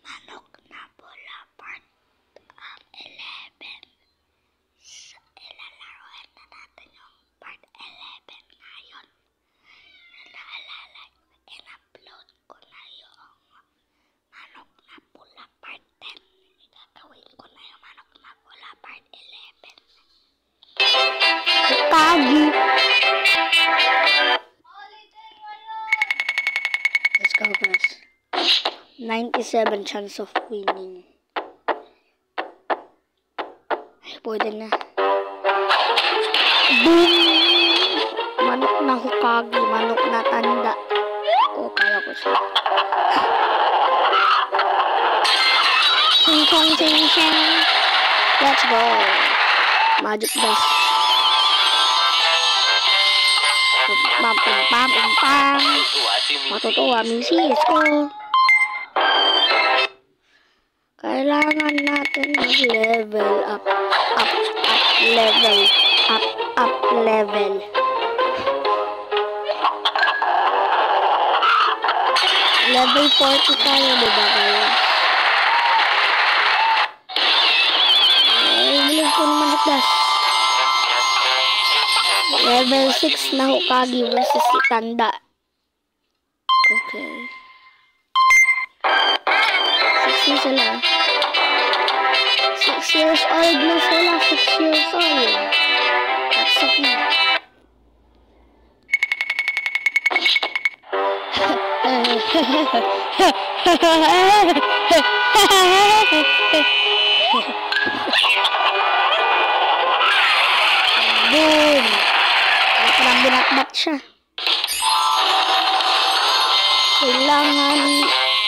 Manok na pula part 11. Ilalaroan na natin yung part 11 ngayon. Naalala, in-upload ko na yung manok na pula part 10. Gagawin ko na yung manok na pula part 11. Kagi! Let's go, guys. 97 chance of winning. Ay, pwede na. Boom! Manok na Hokage, manok na tanda. Oh, kaya ko siya. Ching chong ching ching. Let's go. Magic dust. Pam pam pam pam pam. Matutuwa misis ko. Kailangan natin mag-level up, level, up, level. Level 40 tayo, diba kayo? Ay, bilis ko naman magdas. Level 6 na Hokage versus si Tanda. Okay. 6 na sila. 6 years old na sila. 6 years old. That's okay. Boom! Parang binatbat siya. Kailangan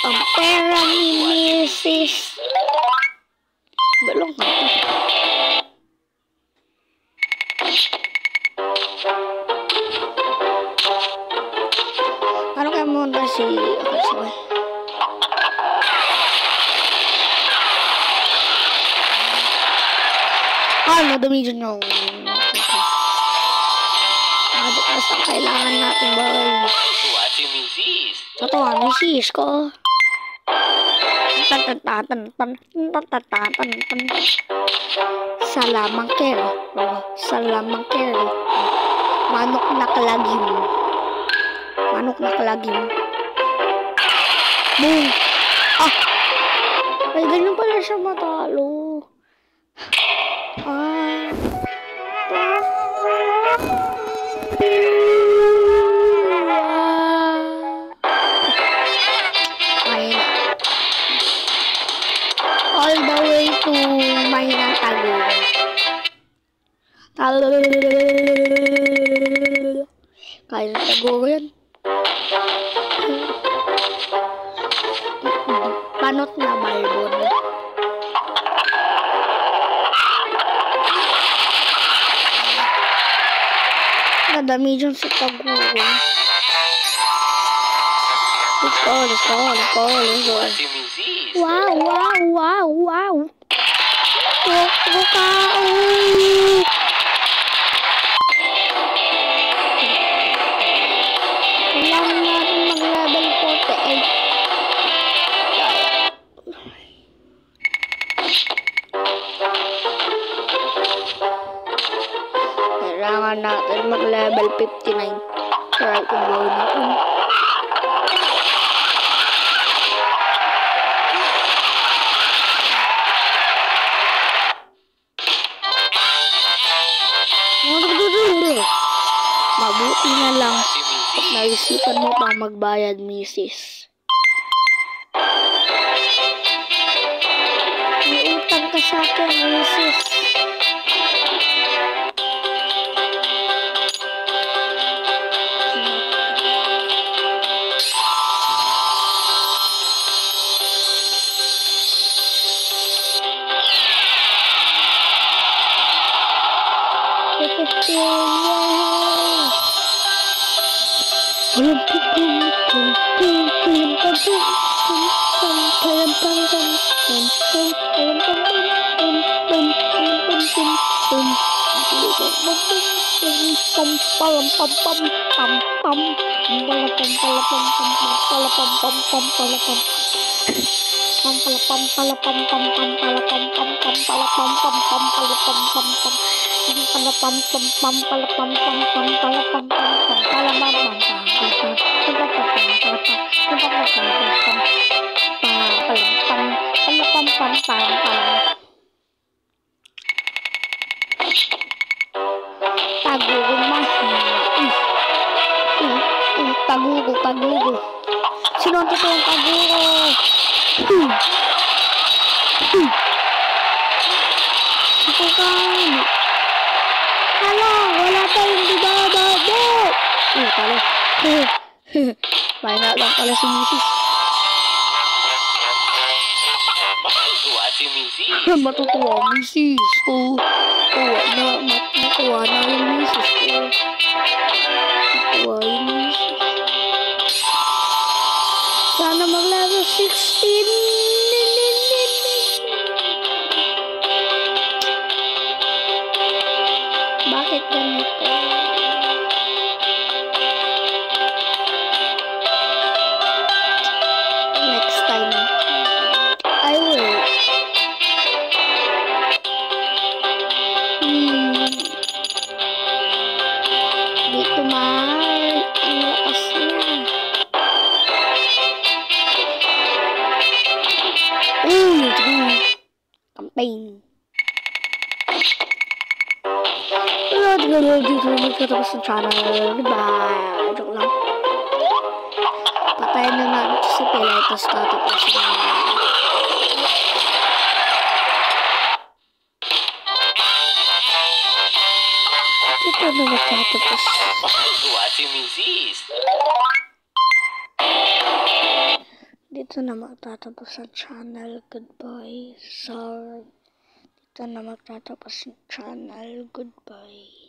ang pera ni Mrs. Balong ka ito. Ano kaya muna si... Okay, sige. Ano, dumi dyan yung... Basta kailangan natin, boy. Totoo, misis ko. Salamangker. Salamangker. Manok na kalagim. Manok na kalagim. Boom. Ah! Ay, ganyan pala siya matalo. Ah. All the way to Mahinang Taguro. Kaya ng Taguro yan. Panot na balbon. Nadami dyan sa Taguro. Let's go, let's go, let's go, let's go. Wow, wow, wow, wow. Kailangan natin mag-level 48. Kailangan natin mag-level 59. Try ko gawin natin. Mabuti na lang at naisipan mo pang magbayad, misis. May utang ka sa akin, misis. Taguro mahina. Taguro. Sino ang totoong taguro? Sukukan. Hala, wala tayong bibababa. Talo. Mahina lang pala si Mrs. Matutuwa Mrs. Matutuwa na yung Mrs. Matutuwa yung Mrs. Sana mag-level 16. Bakit ganito? Next time, I will. Dito mahal. Ang lakas niya. Campaign. Dito magkatapos ng channel. Goodbye. Joke lang. Patayin na natin si Pela. Tapos tatapos na. Ito na magtatapos. Dito na magtatapos ang channel. Goodbye. Sorry. Dito na magtatapos ang channel. Goodbye.